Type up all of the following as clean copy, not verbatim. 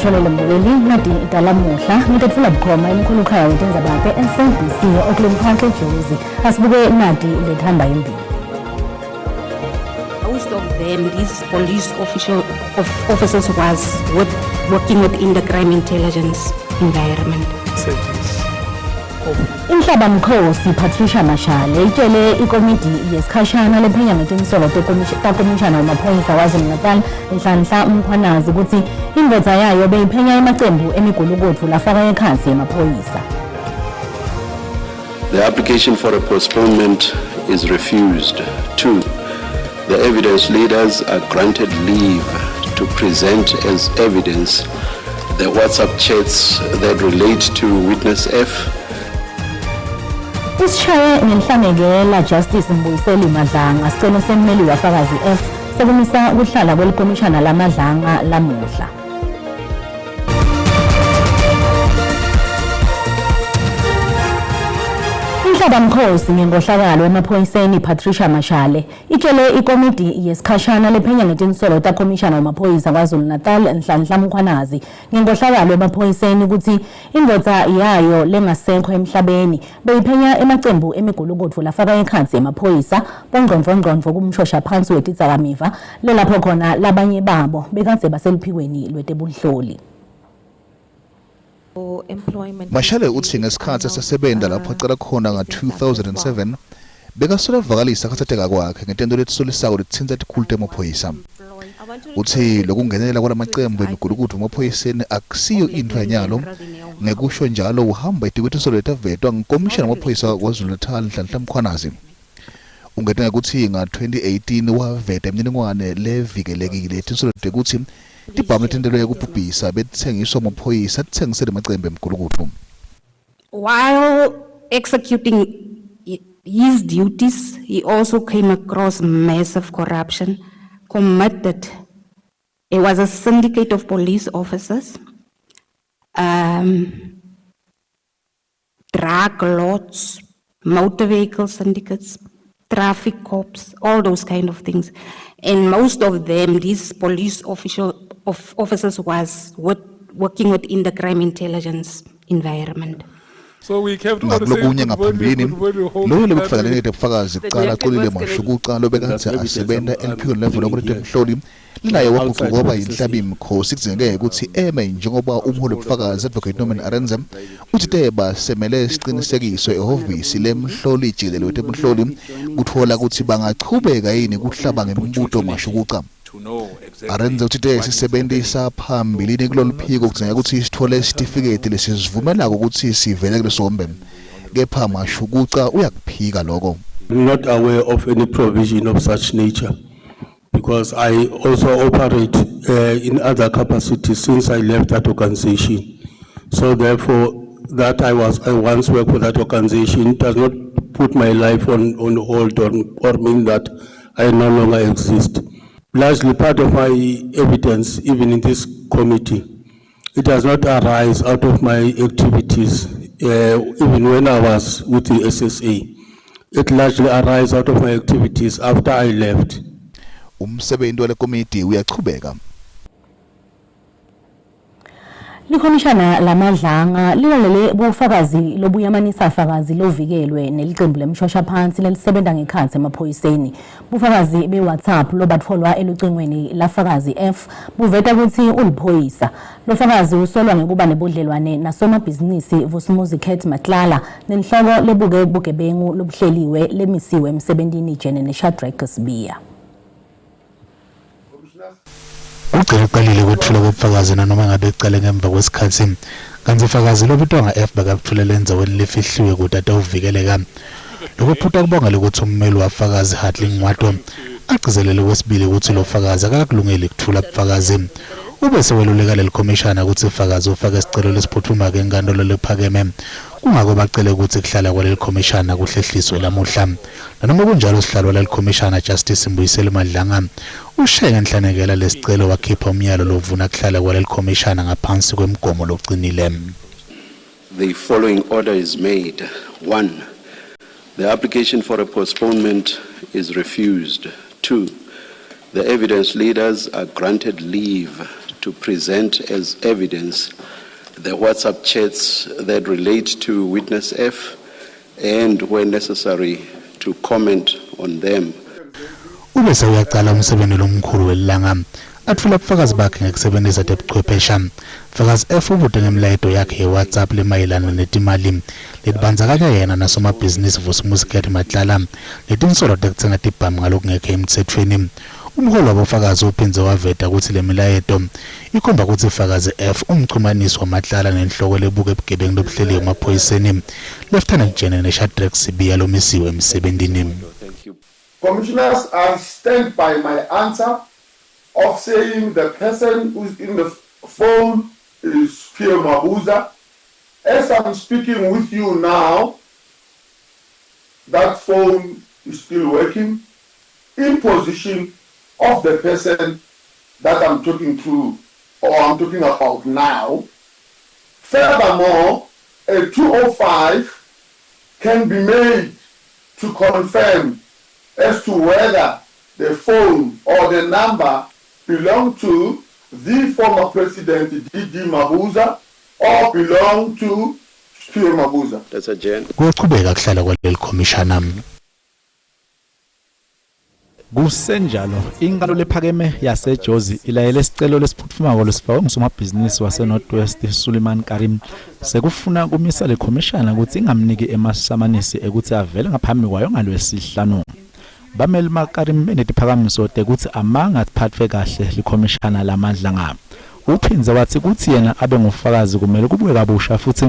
Sholele Mbukeli nadi italamuhla ngitetfula bukhoma imkhulukhaya wetindzaba SABC Auckland Park eJozi asibuke nadi lethanda impilo. Most of them, these police officers was working within the crime intelligence environment. Inhlaba Mkhosi Patricia Mashale itshele ikomiti yesikhashana lephenya ngetinsolo takomishana wamaphoyisa KwaZulu-Natal Nhlanhla Mkhwanazi ukuthi indvodza yayo beyiphenya emacembu emigulukudu lafaka ekhansi emaphoyisa. The application for a postponement is refused. 2. The evidence leaders are granted leave to present as evidence the WhatsApp chats that relate to witness F. Isishaye nenhlanekela Justice Mbuyiseli Madlanga sicelo semmeli wafakazi F sekumisa ukuhlala kwelikomishana lamadlanga lamuhla. Inhlaba Mkhosi ngengohlakalo emaphoyiseni Patricia Mashale itshele ikomiti yesikhashana lephenya ngetinsolo takomishana wamaphoyisa KwaZulu-Natal Nhlanhla Mkhwanazi ngengohlakalo emaphoyiseni ukuthi indvodza yayo lengasekho emhlabeni beyiphenya emacembu emigulukudu lafaka ekhansi emaphoyisa bongqondvo kumshosha phansi wetidzakamiva lelapho khona labanye babo bekadze baseliphikweni lwetebunhloli. Mashale uthi ngesikhathi sesebenza lapho acela khona nga-2007 bekasola vakalisa khathetheka kwakhe ngetendo letisolisako lithinta tikhulu temaphoyisa. Uthi lokungenelela kwalamacembu emigulukudu emaphoyiseni akusiyo into yanyalo ngekusho njalo uhamba itikwetinsolo letavetwa ngkomishana wamaphoyisa KwaZulu-Natal Nhlanhla Mkhwanazi. Ungetanga ukuthi nga-2018 waveta imininingwane levikelekile etinsolo tekuthi tibhamu letendelo yakubhubhisa bethengiswa amaphoyisa tithengisele emacembu emigulukudu. While executing his duties, he also came across massive corruption committed. It was a syndicate of police officers, drug lords, motor vehicle syndicates, traffic cops, all those kind of things. And most of them, these police officers was working within the crime intelligence environment. So we kept on saying ngaphambilini lo lekufanele tebufakazi kuqala axolile mashukuqa lobekade asebenza eliphikweni levulo kuletemhloli linaye waguquka ngoba inhlabi Mkhosi kudzingeke ukuthi eme njengoba umholi wobufakazi Advocate Norman Arendse uthi teba semele isiqinisekiso ehhovisi lemhloli jikelele wetebunhloli kuthola ukuthi bangachubeka yini kuhlaba ngembuto mashukuqa. Arendse uthi sisebenzisa phambilini kulolu phiko kudzingeka ukuthi sithole isitifiketi lesivumela ukuthi sivele kulesombe kepha mashukuqa uyakuphika lokho. I'm not aware of any provision of such nature because I also operate in other capacities since I left that organization. So therefore that I once worked for that organization does not put my life on hold or mean that I no longer exist. Largely part of my evidence, even in this committee, it does not arise out of my activities, even when I was with the SSA. It largely arises out of my activities after I left. Umsebenzi wale komiti uyachubeka. Likomishana lamadlanga lilalele bufakazi lobuyamanisa fakazi lovikelwe neliqembu lemshosha phansi lelisebenza ngekhansi emaphoyiseni. Bufakazi beWhatsApp lobatfolwa elucingweni lafakazi F buveta ukuthi uliphoyisa. Lofakazi usolwa ngekuba nebudlelwane nasomabhizinisi Vusumuzi Kate Matlala nenhloko lebuke bugebengu lobuhleliwe lemisiwe emsebentini Jene neShadrack Sibiya. Uqalile kwethula kobufakazi noma ngabe ecale ngemva kwesikhathi kanti ufakazi lobitwa nga-F bakaphulela enzaweni lefihliwe kudata uvikeleka lokuphutha kubonga ukuthi ummeli wafakazi Hartley Ngwato agcizelele kwesibili ukuthi lo fakazi akakulungeli ukuthula ubufakazi ubese weluleka lelikomishana ukuthi ifakazi ufake isicelo lesiphuthuma ke enkantolo lephakeme kungako bacele ukuthi kuhlala kwalelikomishana kuhlehliswe lamuhla noma kunjalo sihlalo lelikomishana Justice Mbuyiseli Madlanga ushenga enhlanekela lesicelo wakhipha umyalo lovuna kuhlala kwalelikomishana ngaphansi kwemigomo lokucinile. The following order is made. 1. The application for a postponement is refused. 2. The evidence leaders are granted leave to present as evidence the WhatsApp chats that relate to witness F and, where necessary, to comment on them. Ubese uyaqala umsebenzi lomkhulu welanga atfula ubufakazi bakhe ngekusebenzisa tebuchwephesha. Mfakazi F ubude ngemlaydo yakhe ye-WhatsApp lemayelana netimali letibandzakanya yena nasomabhizinisi Vusimuzi Matlala letinsolo tekutsenga tibhamu ngalokungekho emthethweni. Umholo wabofakazi uphindze waveta ukuthi le milayeto ikhomba ukuthi Mfakazi F umchumanisi waMatlala nenhloko lebuka ebugebengu lobuhleli emaphoyiseni Lieutenant General Shadrack Sibiya lomisiwe emsebenzini. Commissioners, I stand by my answer of saying the person who's in the phone is Pierre Mabuza. As I'm speaking with you now, that phone is still working in position of the person that I'm talking to or I'm talking about now. Furthermore, a 205 can be made to confirm as to whether the phone or the number belong to the former president D.D. Mabuza or belong to Pierre Mabuza. That's a Jen. Kuqhubeka kuhlala kwaleli commissioner. Kusenjalo inkalo lephakeme yaseJozi ilayele isicelo lesiphuthumako lesifakwe ngusomabhizinisi waseNorthwest Suleiman Karim sekufuna kumisa le commissioner ukuthi ingamniki emasamanisi ekuthi avele ngaphambi kwayo ngalwesihlanu. Bameli Karim enetiphakamiso ukuthi amanga athathwe kahle li commissioner lamandla ngabo. Uphinze wathi kuthi yena abe ngufakazi kumele kubuye kabusha futhi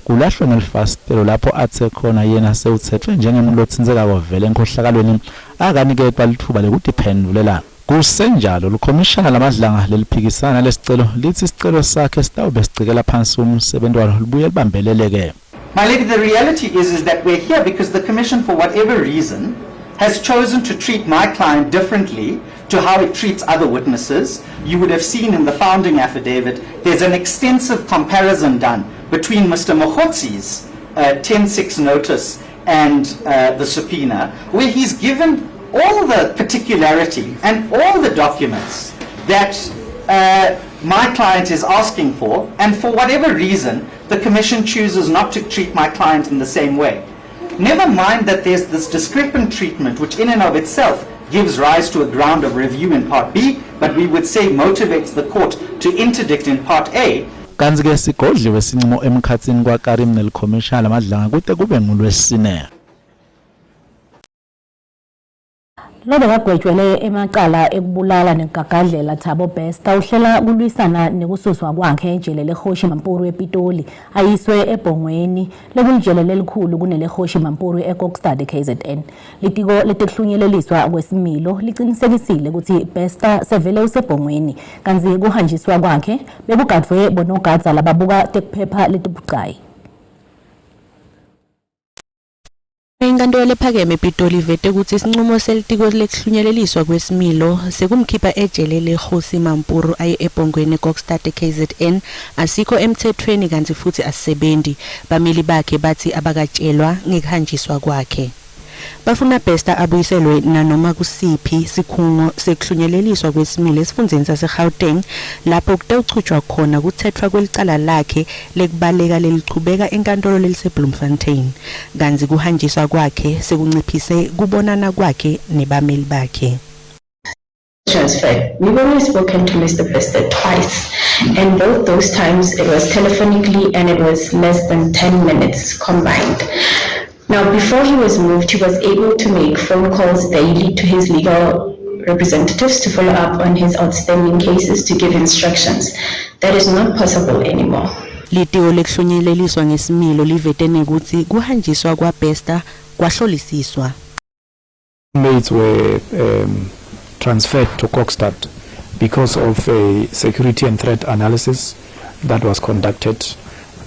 kulahlwe ngelifastelo lapho athe khona yena sewuthethwe njengemuntu lothinzeka kwavele enkhohlakalweni akaniketwa lithuba lekudiphendulela. Kusenjalo lo commissioner lamadlanga leliphikisana lesicelo lithi isicelo sakhe sitawube sicikela phansi umsebenzi walo libuye libambeleleke. My lady, the reality is that we're here because the commission, for whatever reason, has chosen to treat my client differently to how it treats other witnesses. You would have seen in the founding affidavit, there's an extensive comparison done between Mr. Mokhotzi's 10-6 notice and the subpoena, where he's given all the particularity and all the documents that my client is asking for, and for whatever reason, the commission chooses not to treat my client in the same way. Never mind that there's this discrepant treatment, which in and of itself gives rise to a ground of review in Part B, but we would say motivates the court to interdict in Part A. Kanzi ke sigodliwe sinqumo emkhatsini kwaKarim nelikhomishana lamadlanga kude kube ngulwesine. Lobe kagwetshwele emacala ekubulala negagadlela Thabo Bester uhlela kulwisana nekususwa kwakhe ejele leHoshi Mampuru ePitoli ayiswe ebhongweni lekulijele lelikhulu kuneleHoshi Mampuru eKokstad KZN. Litiko letekuhlunyeleliswa kwesimilo liqinisekisile ukuthi Bester sevele usebhongweni kanzi kuhanjiswa kwakhe bekugadwe bonogadza lababuka tekuphepha letibucayi. Inkantolo lephakeme ePitoli ivete ukuthi isinqumo selitiko lekuhlunyeleliswa kwesimilo sekumkhipha ejele leHoshi Mampuru aye ebhongweni eKokstad KZN asikho emthethweni kanti futhi asisebenzi. Bameli bakhe bathi abakatshelwa ngekuhanjiswa kwakhe. Bafuna Bester abuyiselwe nanoma kusiphi sikhungo sekuhlunyeleliswa kwesimilo esifundeni saseGauteng lapho kutewuchutshwa khona kuthethwa kwelicala lakhe lekubaleka lelichubeka enkantolo leliseBloemfontein kanzi kuhanjiswa kwakhe sekunciphise kubonana kwakhe nebameli bakhe. Transferred. We've only spoken to Mr. Bester twice, and both those times it was telephonically and it was less than 10 minutes combined. Now, before he was moved, he was able to make phone calls daily to his legal representatives to follow up on his outstanding cases, to give instructions. That is not possible anymore. Litiko lekuhlunyeleliswa ngesimilo livete nekuthi kuhanjiswa kwa Bester kwahlolisiswa. Inmates were transferred to Kokstad because of a security and threat analysis that was conducted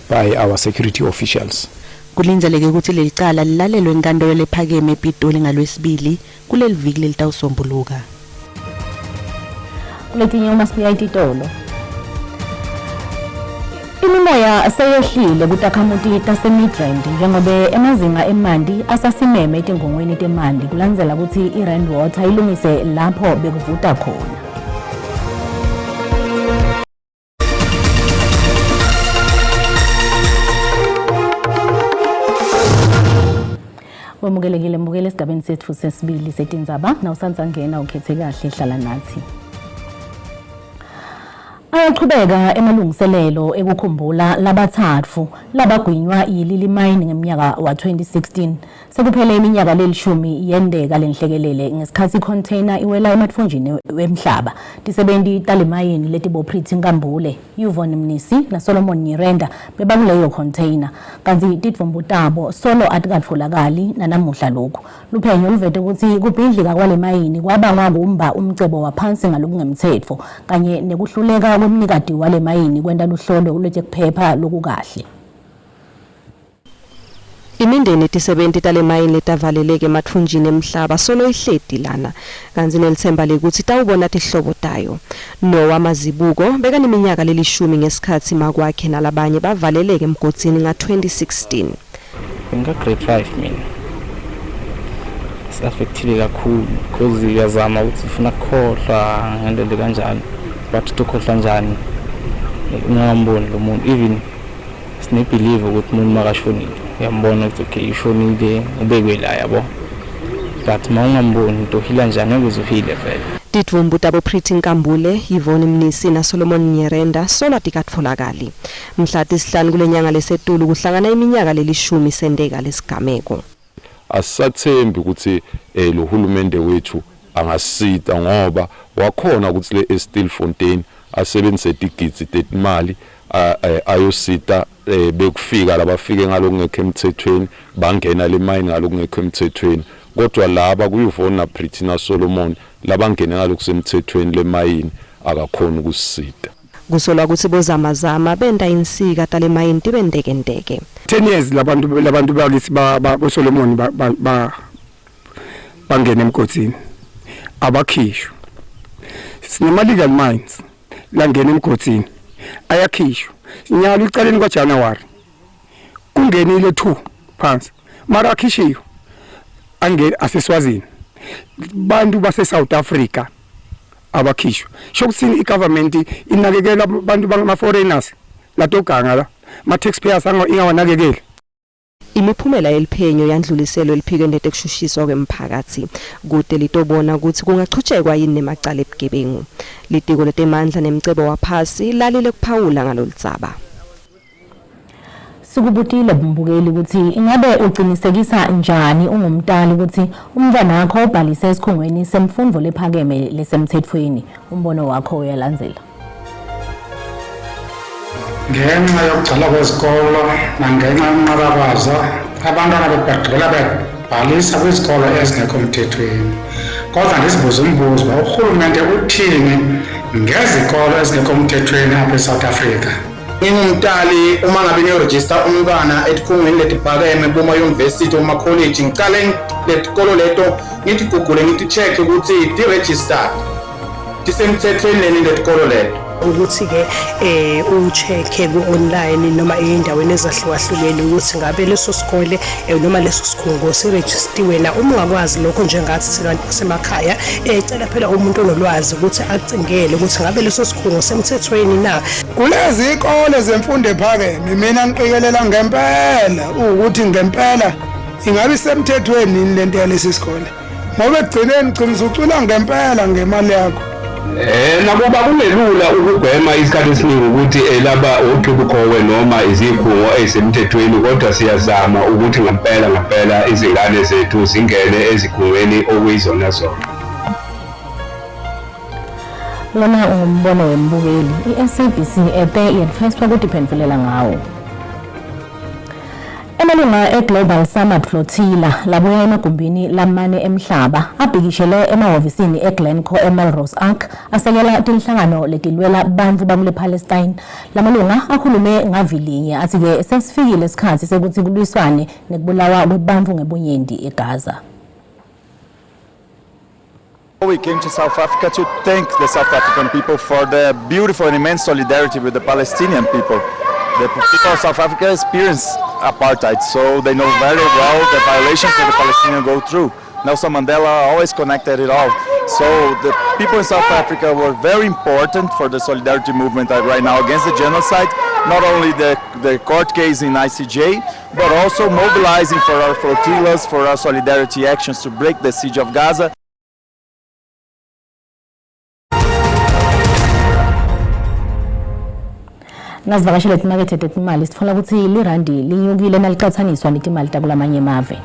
by our security officials. Kulindeleke ukuthi lelicala lilalelwe enkantolo lephakeme ePitoli ngalwesibili kuleli viki litawusombuluka. Kuletinye uMasibiya ititolo. Imimoya seyehlile kutakhamuti taseMidrand njengoba emazinga emanti asasimeme etingongweni temanti kulandzela ukuthi iRand Water ilungise lapho bekuvuta khona. Wemukelekile mbukele esigabeni sethu sesibili setindzaba nawusanza ngena ukhethe kahle hlala nathi. Ayaqhubeka emalungiselelo ekukhumbula labathathu labagwinywa yilili mine ngeminyaka wa 2016 sekuphele iminyaka lelishumi yendeka lenhlekelele ngesikhathi container iwela ematfonjini wemhlaba tisebendi talimayini letiboprithi Nkambule Yvonne Mnisi na Solomon Nyirenda bebakuleyo container kanti titfombo tabo solo atikatfolakali nanamuhla lokho luphenyo luvete ukuthi kubhidlika kwale mayini kwabangwa kumba umcebo waphansi ngalokungemthetho kanye nekuhluleka umnikati wale mayini kwenda luhlolo lwetekuphepha lokukahle. Imindeni tisebenti tale mayini letavaleleke ematfunjini emhlaba solo ihledi lana kanzi nelithemba lekuthi tawubona tihlobo tayo Noah Mazibuko bekaneminyaka lelishumi ngesikhathi makwakhe nalabanye bavaleleke emgodini nga-2016. Nga grade 5 mina saffectile kakhulu because uyazama ukuthi ufuna ukukhohlwa ngendlela kanjani but tukhohlwa njani ungamboni lo muntu even sinebelieve ukuthi umuntu makashonile uyambona ukuthi okay ushonile ubekwe la yabo but mawungamboni into hila njani ukuzuhile vele. Titfumbu tabo Prithi Nkambule Yvonne Mnisi na Solomon Nyirenda solo tikatfolakali mhla tisihlanu kulenyanga lesetulu kuhlangana iminyaka lelishumi sendeka lesigameko. Asathembi ukuthi lo hulumende wethu angasita ngoba wakhona ukuthi le Stilfontein asebenzise tigitsi tetimali ayosita bekufika labafike ngalokungekho emthethweni bangena le mine ngalokungekho emthethweni kodwa laba kuyivona na Prithi na Solomon labangena ngalokusemthethweni le mine akakhona ukusita. Kusolwa ukuthi bozamazama benda insika tale mayini tibendeke 10 years labantu bakithi ba Solomon bangena emgodini abakhishwa. Sinema legal mines langena emgodini ayakhishwa. Inyanga licaleni kwa January kungenile 2 phansi mara akhishiyo angeke aseswazini bantu base South Africa abakhishwa shokuthini igovernment inakekela abantu bangama foreigners latoganga la ma taxpayers ingawanakekeli. Imiphumela yeliphenyo yandluliselo eliphikeni letekushushishwa kwemphakathi kude litobona ukuthi kungachutshekwa yini nemacala ebugebengu. Litiko letemandla nemcebo waphasi lalile kuphawula ngaloludzaba. Sikubutile mbukeli ukuthi ingabe uqinisekisa njani ungumntali ukuthi umntwana wakho ubhalise esikhungweni semfundo lephakeme lesemthethweni umbono wakho uyalandzela. Ngenxa yokugcwala kwezikolo nangenxa yomnqabakaza abantwana begqibela bebhalisa kwizikolo ezingekho mthethweni. Kodwa ndisibuza umbuzo uba urhulumente uthini ngezikolo ezingekho mthethweni apha eSouth Africa. Ngingumntali uma ngabe niyoregister umntwana esikhungweni letiphakeme boma-university oma-college ngicale letikolo leto ngithi gugule ngithi check ukuthi ti-registered tisemthethweni leni letikolo leto. Ukuthi ke u-check ku-online noma endaweni ezahlukahlukene ukuthi ngabe leso sikole noma leso sikhungo siregistiwe na. Uma ungakwazi lokho njengathi sibantu basemakhaya ecela phela umuntu onolwazi ukuthi acingele ukuthi ngabe leso sikhungo semthethweni na. Kulezi ikole zemfundo ephakeme mina ngiqikelela ngempela ukuthi ngempela ingabe semthethweni lento yalesi sikole ngoba egcineni gcina ucula ngempela ngemali yakho. Nakuba kunelula ukugwema isikhathi esiningi ukuthi laba oqhubukhowe noma izikhungo ezisemthethweni kodwa siyazama ukuthi ngempela izingane zethu zingene ezikhungweni okuyizona zona. Lona umbono wembukeli iSABC ete yetfeswa kudiphendvulela ngawo. Emalunga eGlobal Summit Flotilla labuya emagumbini lamane emhlaba abhikishele emahhovisini eGlencoe eMelrose Ark asekela tinhlangano letilwela bantfu bakule Palestine. Lamalunga akhulume ngavilinye athi ke sesifikile isikhathi sekuthi kulwiswane nekubulawa kwebantfu ngebunyenti eGaza. We came to South Africa to thank the South African people for their beautiful and immense solidarity with the Palestinian people. The people of South Africa experience apartheid, so they know very well the violations that the Palestinians go through. Nelson Mandela always connected it all. So the people in South Africa were very important for the solidarity movement right now against the genocide not only the court case in ICJ, but also mobilizing for our flotillas, for our solidarity actions to break the siege of Gaza. Nazivakashele etimakethe tetimali sifuna ukuthi lirandi linyukile naliqathaniswa netimali takulamanye emave.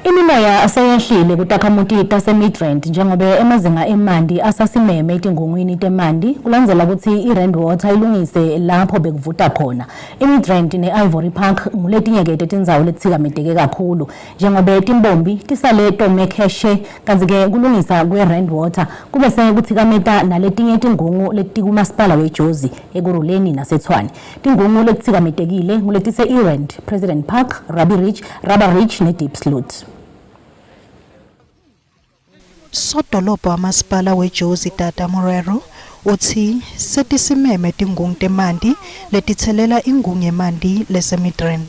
Imimoya aseyehlile kutakhamuti tase-Midrand njengoba emazinga emandi asasimeme etingongwini temandi kulandzela ukuthi i-Rand Water ilungise lapho bekuvuta khona. I-Midrand ne-Ivory Park nguletinye-ke tetindzawo letithikameteke kakhulu njengoba timbombi tisale tomekheshe kanti-ke kulungisa kwe-Rand Water kube sekuthikameta naletinye tingungu letikumasipala weJozi ekuruleni naseTshwane. Tingungu letithikametekile nguletise i-Rand, President Park, Rubber Ridge ne-Diepsloot. Sodolobha wamasipala weJozi Tata Morero uthi setisimeme tingungu temandi letithelela ingungu yemandi leseMidrand.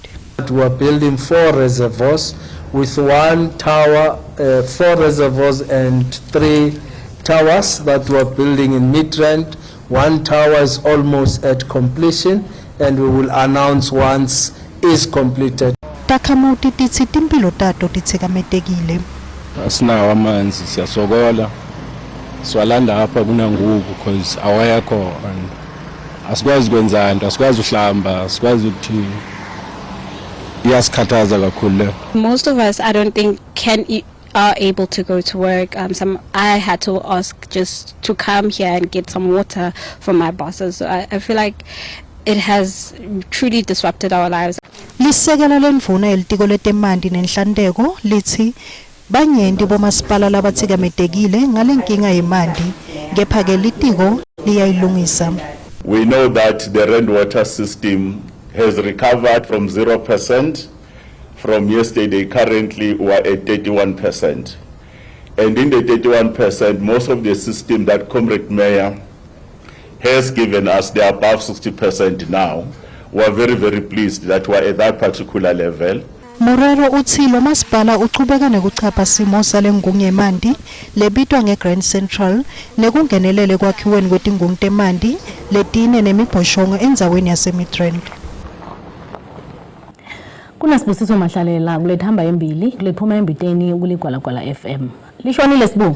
We are building 4 reservoirs with 1 tower, 4 reservoirs and 3 towers that we are building in Midrand. 1 tower is almost at completion and we will announce once is completed. Takhamuti tithi timpilo tato tithikametekile. Asinawo amanzi siyasokola siwalanda apha kunanguku because awekho and asikwazi kwenza into asikwazi uhlamba asikwazi ukuthi iyasikhathaza kakhulu. Most of us I don't think are able to go to work. I had to ask just to come here and get some water from my bosses. So I feel like it has truly disrupted our lives. Lisekela lemvuna elitiko letemandi nenhlandeko lithi banyenti bomasipala labathikametekile ngalenkinga yemandi kepha-ke litiko liyayilungisa. We know that the Rand Water system has recovered from 0% from yesterday. Currently we are at 31%. And in the 31%, most of the system that Comrade Mayor has given us, they are above 60% now. We are very, very pleased that we are at that particular level. Morero uthi lo masipala uchubeka nekuchapha simo salengungu yemandi lebitwa ngeGrand Central nekungenelele kwakhiweni kwetingungu temandi letine nemibhoshongo endzaweni yaseMidrand. Kunasibusiso Mahlalela kulethamba embili kulephuma embiteni kuligwalagwala FM. Lishonile Sibu.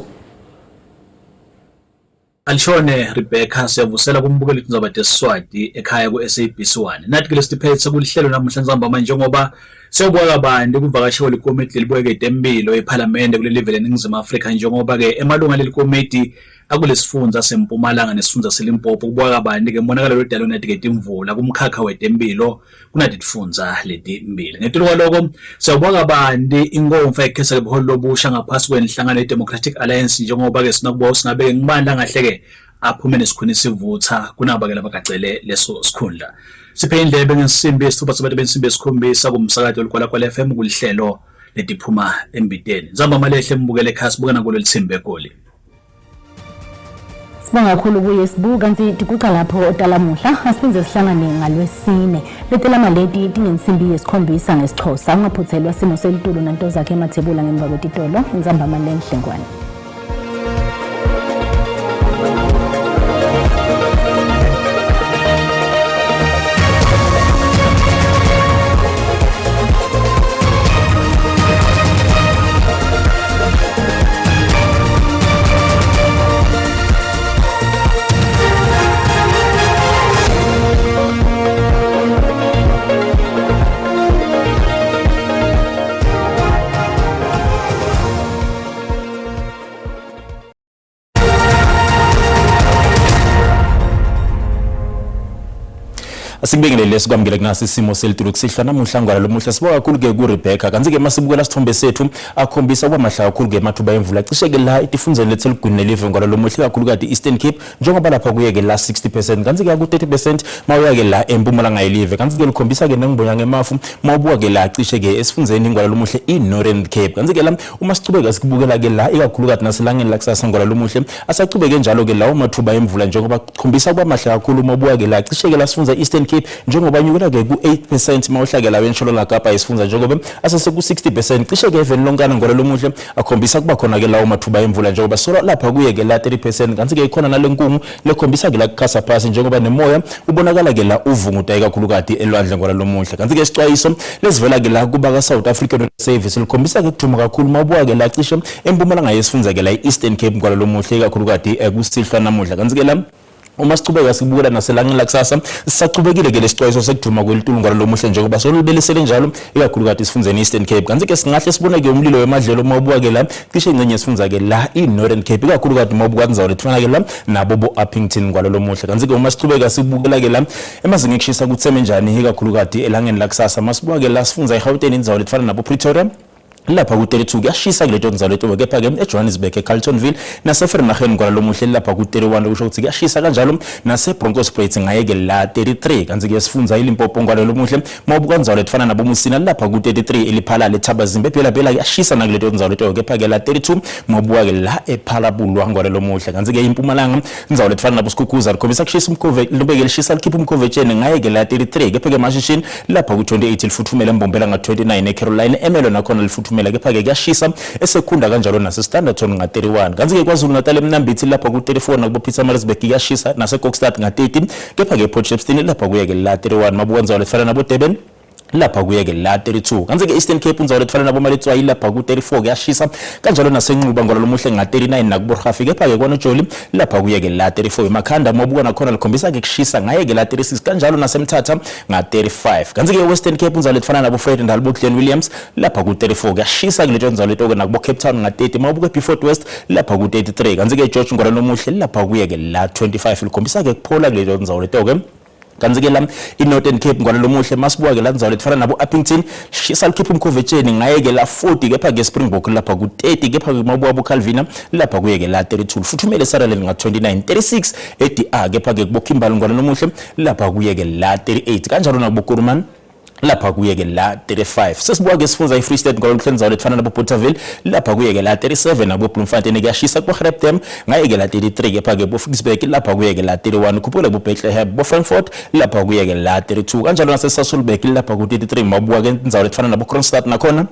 Alishone Rebecca siyavusela kumbukeli kuzoba desiswati ekhaya ku-SABC1. Nathi ke lesiphethe kulihlelo namhlanje nzamba manje ngoba siyobona bandi kuvakashiwe likomiti lelibuyeke tempilo eParliament kuleli level eNingizimu Afrika njengoba ke emalunga lelikomiti akulesifundza seMpumalanga nesifundza seLimpopo kubona bandi ke monakalo lodalo natikete imvula kumkhakha wetempilo kunati tifundza letimbili. Ngetilo kwaloko siyobona bandi inkomfa ekhesa lebholo lobusha ngaphasi kwenhlangano yeDemocratic Alliance njengoba ke sinakuba singabe ngibanda ngahleke aphume nesikhuni sivutha kunabakela bakagcele leso sikhundla. Siphe indlebe ngesimbi esithuba sabantu bensimbi esikhombisa kumsakazo olkwala FM kulihlelo letiphuma embiteni. Nzamba malehle mbukele ekhaya sibukana kulo lithimbe egoli. Sibonga kakhulu kuye Sibu kanti tikuqa lapho otalamuhla asiphinze sihlangane ngalwesine letela maleti tingensimbi yesikhombisa ngesixhosa ungaphuthelwa simo selitulo nanto zakhe emathebula ngemva kwetitolo inzamba malehle ngwane. Sikubingelele sikwamukele kunasi isimo selitulu kusihlwa namuhla ngwala lomuhla sibuka kakhulu ke kuRebecca kanti ke masibukela sithombe sethu akhombisa kwamahla kakhulu ke mathuba emvula cishe ke la itifunzeni lethelugwini live ngwala lomuhla kakhulu kade Eastern Cape njengoba lapha kuye ke la 60% kanti ke ku 30% mawuya ke la eMpumalanga yelive kanti ke likhombisa ke nengibonga ngemafu mawubuka ke la cishe ke esifunzeni ngwala lomuhla iNorthern Cape kanti ke la uma sichubeka sikubukela ke la ikakhulu kade naselangeni lakusasa ngwala lomuhla asachubeke njalo ke la mathuba emvula njengoba khombisa kwamahla kakhulu mawubuka ke la cishe ke la sifunza Eastern Cape njengoba nyukela ke ku 8% mawuhlakela wensholola Kapa isifunza njengoba asase ku 60% cishe ke even lonkana ngolo lomuhle akhombisa kuba khona ke lawo mathuba emvula njengoba sola lapha kuye ke la 30% kanti ke ikhona nalenkungu lekhombisa ke la kukhasa phasi njengoba nemoya ubonakala ke la uvunguta kakhulu kade elwandle ngolo lomuhle kanti ke isixwayiso lesivela ke la kuba ka South African Service likhombisa ke kuthuma kakhulu mabuka ke la cishe eMpumalanga yesifunza ke la Eastern Cape ngolo lomuhle kakhulu kade kusihlwa namuhla kanti ke la uma sichubeka sibukela naselangeni lakusasa sisachubekile ke lesixwayiso sekuduma kwelitulu ngalo lomuhle njengoba solubelisele njalo ikakhulu kade sifunzeni Eastern Cape kanti ke singahle sibone ke umlilo wemadlelo mawubuka ke la cishe ingcenye sifunza ke la iNorthern Cape ikakhulu kade mawubuka kunzawo lethana ke la nabo bo Uppington ngalo lomuhle kanti ke uma sichubeka sibukela ke la emazinga ekushisa kutseme njani ikakhulu kade elangeni lakusasa masibuka ke la sifunza eGauteng indzawo lethana nabo Pretoria lapha ku 32 kuyashisa kuleto ndzalo leto kepha ke eJohannesburg eCarltonville naseVereeniging ngwala lomuhle lapha ku 31 kusho ukuthi kuyashisa kanjalo naseBronkhospruit ngayeke la 33 kanti ke sifunza iLimpopo ngwala lomuhle mawubuka ndzalo lefana nabo Musina lapha ku 33 eliphala leThabazimbe phela kuyashisa nakuleto ndzalo leto kepha ke la 32 mawubuka ke la ePhalabulwa ngwala lomuhle kanti ke iMpumalanga ndzalo lefana nabo Skukuza likhombisa kushisa umkhove lobeke lishisa likhipha umkhove tshene ngayeke la 33 kepha ke Mashishini lapha ku 28 lifuthumela embombela nga 29 eCaroline Emelo nakhona lifuthumela kepha ke kuyashisa esekhunda kanjalo nase Standerton nga 31 kanti ke KwaZulu Natal eMnambithi lapha ku 34 nakubo Pietermaritzburg kuyashisa nase Kokstad nga 13 kepha ke Port Shepstone lapha kuye ke la 31 mabuka ndzalo lefana nabo Durban lapha kuye ke la 32 kanti ke Eastern Cape ndzalo lefana nabo Maletswayi lapha ku 34 kuyashisa kanjalo nasenquba ngolo lomuhle nga 39 nakubo Rhafi kepha ke kwana Joli lapha kuye ke la 34 emakhanda mabuka nakhona likhombisa ke kushisa ngaye ke la 36 kanjalo nasemthatha nga 35 kanti ke Western Cape ndzalo lefana nabo Fred Ndalibo Glen Williams lapha ku 34 kuyashisa kuleto ndzalo leto ke nakubo Cape Town nga 30 mabuka eBeefort West lapha ku 33 kanti ke George ngolo lomuhle lapha kuye ke la 25 likhombisa ke kuphola kuleto ndzalo leto ke kanti ke la iNorthern Cape ngwala lomuhle masibuka ke la ndzalo lefana nabo Uppington shisa likhipha umkhovetsheni ngayeke la 40 kepha ke Springbok lapha ku 30 kepha ke mabuka buCalvina lapha kuye ke la 32 futhumele Sutherland nga 29 36 ADR kepha ke kuboKimberley ngwala lomuhle lapha kuye ke la 38 kanjalo nakuboKuruman lapha kuye ke la 35 sesibuka ke sifunza iFree State ngolo ndzalo lefana nabo Bothaville lapha kuye ke la 37 nabo Bloemfontein kuyashisa ku Grebdam ngaye ke la 33 kepha ke boFixburg lapha kuye ke la 31 kuphela boBethlehem boFrankfurt lapha kuye ke la 32 kanjalo naseSasolburg lapha ku 33 mabuka ke ndzalo lefana nabo Kroonstad nakhona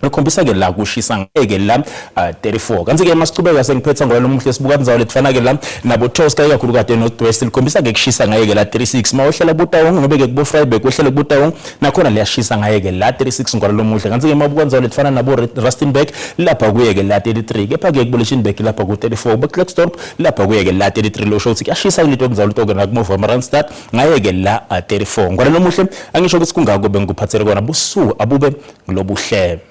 lokhombisa ke la kushisa ngeke la 34 kanti ke masichubeka sengiphetha ngolo lomuhle sibuka ndzalo lefana ke la nabo Toska ikakhulu kade North West likhombisa ke kushisa ngeke la 36 mawuhlela kuButawong ngobe ke kubo Vryburg wehlele kuButawong nakhona liyashisa ngeke la 36 ngolo lomuhle kanti ke mabuka ndzalo lefana nabo Rustenburg lapha kuye ke la 33 kepha ke kuBolishenburg lapha ku 34 boKlerksdorp lapha kuye ke la 33 lo shothi kuyashisa kuleto ndzalo to ke nakuMova Maranstad ngeke la 34 ngolo lomuhle angisho ukuthi kungako bengikuphathele kona busu abube nglobuhle